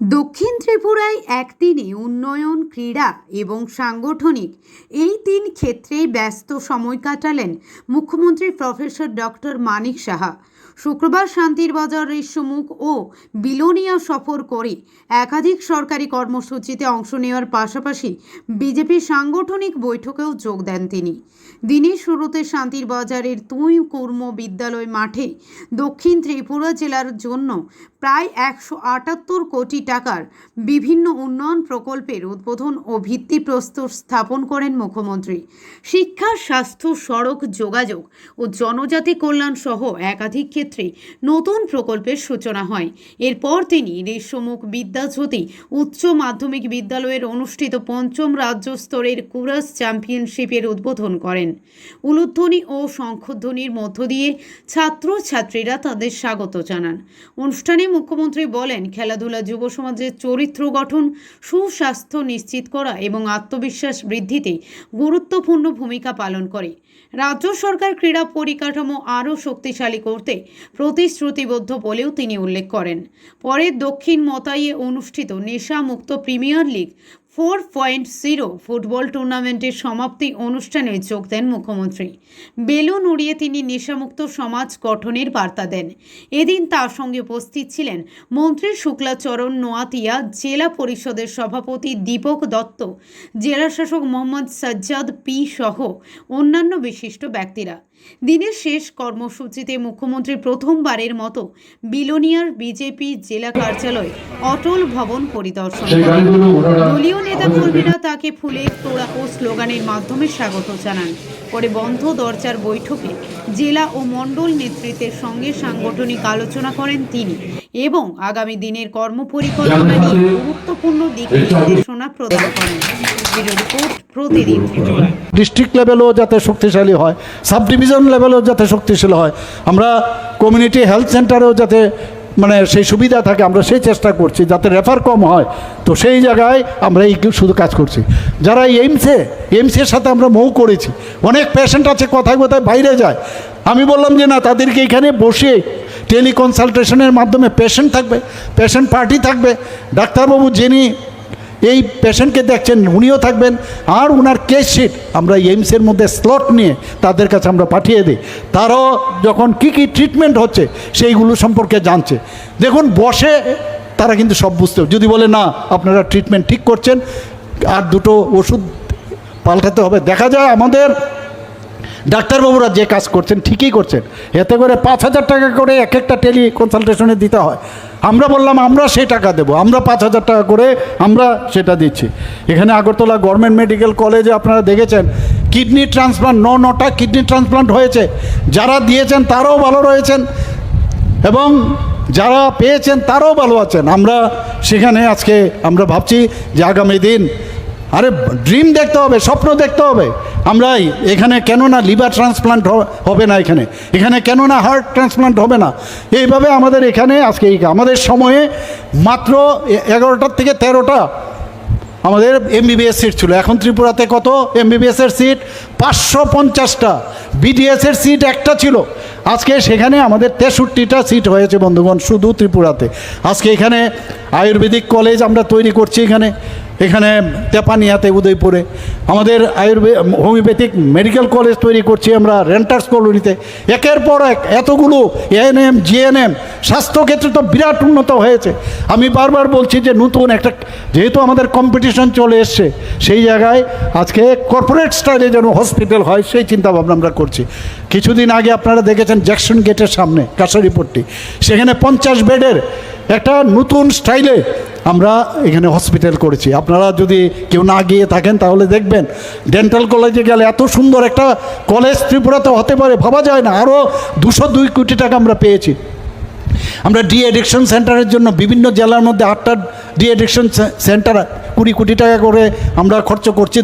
দক্ষিণ ত্রিপুরায় একদিনে উন্নয়ন, ক্রীড়া এবং সাংগঠনিক এই তিন ক্ষেত্রেই ব্যস্ত সময় কাটালেন মুখ্যমন্ত্রী প্রফেসর ডক্টর মানিক সাহা। শুক্রবার শান্তির বাজার, রেশমুখ ও বিলোনিয়া সফর করে একাধিক সরকারি কর্মসূচিতে অংশ নেওয়ার পাশাপাশি বিজেপির সাংগঠনিক বৈঠকেও যোগ দেন তিনি। দিনের শুরুতে শান্তির বাজারের তুই কুর্ম বিদ্যালয় মাঠে দক্ষিণ ত্রিপুরা জেলার জন্য প্রায় 178 কোটি টাকার বিভিন্ন উন্নয়ন প্রকল্পের উদ্বোধন ও ভিত্তিপ্রস্তর স্থাপন করেন মুখ্যমন্ত্রী। শিক্ষা, স্বাস্থ্য, সড়ক যোগাযোগ ও জনজাতি কল্যাণ সহ একাধিক ক্ষেত্রে নতুন প্রকল্পের সূচনা হয়। এরপর তিনি রেশমুখ বিদ্যাজ্যোতি উচ্চ মাধ্যমিক বিদ্যালয়ের অনুষ্ঠিত ৫ম রাজ্য স্তরের কুরাস চ্যাম্পিয়নশিপের উদ্বোধন করেন। উলুধ্বনি ও শঙ্খধ্বনির মধ্য দিয়ে ছাত্রছাত্রীরা তাদের স্বাগত জানান। অনুষ্ঠানে মুখ্যমন্ত্রী বলেন, খেলাধুলা যুব সমাজের চরিত্র গঠন, সুস্বাস্থ্য নিশ্চিত করা এবং আত্মবিশ্বাস বৃদ্ধিতে গুরুত্বপূর্ণ ভূমিকা পালন করে। রাজ্য সরকার ক্রীড়া পরিকাঠামো আরও শক্তিশালী করতে প্রতিশ্রুতিবদ্ধ বলেও তিনি উল্লেখ করেন। পরে দক্ষিণ মতাইয়ে অনুষ্ঠিত নেশামুক্ত প্রিমিয়ার লিগ 4.0 ফুটবল টুর্নামেন্টের সমাপ্তি অনুষ্ঠানে যোগ দেন মুখ্যমন্ত্রী। বেলুন উড়িয়ে তিনি নেশামুক্ত সমাজ গঠনের বার্তা দেন। এদিন তার সঙ্গে উপস্থিত ছিলেন মন্ত্রী শুক্লাচরণ নোয়াতিয়া, জেলা পরিষদের সভাপতি দীপক দত্ত, জেলা শাসক মোহাম্মদ সাজ্জাদ পি সহ অন্যান্য বিশিষ্ট ব্যক্তিরা। দিনের শেষ কর্মসূচিতে মুখ্যমন্ত্রী প্রথমবারের মতো বিলোনিয়ার বিজেপি জেলা কার্যালয় অটল ভবন পরিদর্শন করেন। দলীয় নেতাকর্মীরা তাকে ফুলের তোড়া ও স্লোগানের মাধ্যমে স্বাগত জানান। পরে বন্ধ দরজার বৈঠকে জেলা ও মণ্ডল নেতৃত্বের সঙ্গে সাংগঠনিক আলোচনা করেন তিনি এবং আগামী দিনের কর্মপরিকল্পনা নিয়ে গুরুত্বপূর্ণ দিক নির্দেশনা প্রদান করেন। রিপোর্ট প্রতিদিন ত্রিপুরা। ডিস্ট্রিক্ট লেভেলও যাতে শক্তিশালী হয়, সাব ডিভিশন লেভেলও যাতে শক্তিশালী হয়, আমরা কমিউনিটি হেলথ সেন্টারেও যাতে সেই সুবিধা থাকে, আমরা সেই চেষ্টা করছি যাতে রেফার কম হয়। তো সেই জায়গায় আমরা এই শুধু কাজ করছি। যারা এইমসের সাথে আমরা মৌ করেছি, অনেক পেশেন্ট আছে কোথায় কোথায় বাইরে যায়। আমি বললাম যে না, তাদেরকে এখানে বসে টেলিকনসালটেশনের মাধ্যমে পেশেন্ট থাকবে, পেশেন্ট পার্টি থাকবে, ডাক্তারবাবু যিনি এই পেশেন্টকে দেখছেন উনিও থাকবেন, আর ওনার কেস শিট আমরা এইমসের মধ্যে স্লট নিয়ে তাদের কাছে আমরা পাঠিয়ে দিই। তারাও যখন কী ট্রিটমেন্ট হচ্ছে সেইগুলো সম্পর্কে জানছে। দেখুন, বসে তারা কিন্তু সব বুঝতে, যদি বলে না আপনারা ট্রিটমেন্ট ঠিক করছেন আর দুটো ওষুধ পাল্টাতে হবে, দেখা যায় আমাদের ডাক্তারবাবুরা যে কাজ করছেন ঠিকই করছেন। এতে করে 5,000 টাকা করে এক একটা টেলি কনসালটেশনে দিতে হয়। আমরা বললাম আমরা সেই টাকা দেবো, আমরা 5,000 টাকা করে আমরা সেটা দিচ্ছি। এখানে আগরতলা গভর্নমেন্ট মেডিকেল কলেজে আপনারা দেখেছেন কিডনি ট্রান্সপ্লান্ট 9টা কিডনি ট্রান্সপ্লান্ট হয়েছে। যারা দিয়েছেন তারাও ভালো রয়েছেন এবং যারা পেয়েছেন তারাও ভালো আছেন। আমরা সেখানে আজকে আমরা ভাবছি যে আগামী দিন ড্রিম দেখতে হবে, স্বপ্ন দেখতে হবে। আমরা এখানে কেন না লিভার ট্রান্সপ্লান্ট হবে না, এখানে কেন না হার্ট ট্রান্সপ্লান্ট হবে না। এইভাবে আমাদের এখানে আজকে আমাদের সময়ে মাত্র 11টা থেকে 13টা আমাদের এমবিবিএস সিট ছিল। এখন ত্রিপুরাতে কত এমবিবিএসের সিট? 550টা। বিডিএসের সিট একটা ছিল, আজকে সেখানে আমাদের 63টা সিট হয়েছে বন্ধুগণ, শুধু ত্রিপুরাতে। আজকে এখানে আয়ুর্বেদিক কলেজ আমরা তৈরি করছি, এখানে তেপানিয়াতে, উদয়পুরে আমাদের হোমিওপ্যাথিক মেডিকেল কলেজ তৈরি করছি আমরা রেন্টার্স কলোনিতে। একের পর এক এতগুলো এএনএম, জিএনএম, স্বাস্থ্যক্ষেত্রে তো বিরাট উন্নত হয়েছে। আমি বারবার বলছি যে নতুন একটা, যেহেতু আমাদের কম্পিটিশন চলে এসছে, সেই জায়গায় আজকে কর্পোরেট স্টাইলে যেন হসপিটাল হয় সেই চিন্তাভাবনা আমরা করছি। কিছুদিন আগে আপনারা দেখেছেন জ্যাকসন গেটের সামনে কাছারিপট্টি, সেখানে 50 বেডের একটা নতুন স্টাইলে আমরা এখানে হসপিটাল করেছি। আপনারা যদি কেউ না গিয়ে থাকেন তাহলে দেখবেন। ডেন্টাল কলেজে গেলে এত সুন্দর একটা কলেজ ত্রিপুরাতে হতে পারে ভাবা যায় না। আরও 202 কোটি টাকা আমরা পেয়েছি। আমরা ডি অ্যাডিকশন সেন্টারের জন্য বিভিন্ন জেলার মধ্যে 8টা ডি অ্যাডিকশন সেন্টার 20 কোটি টাকা করে আমরা খরচ করছি।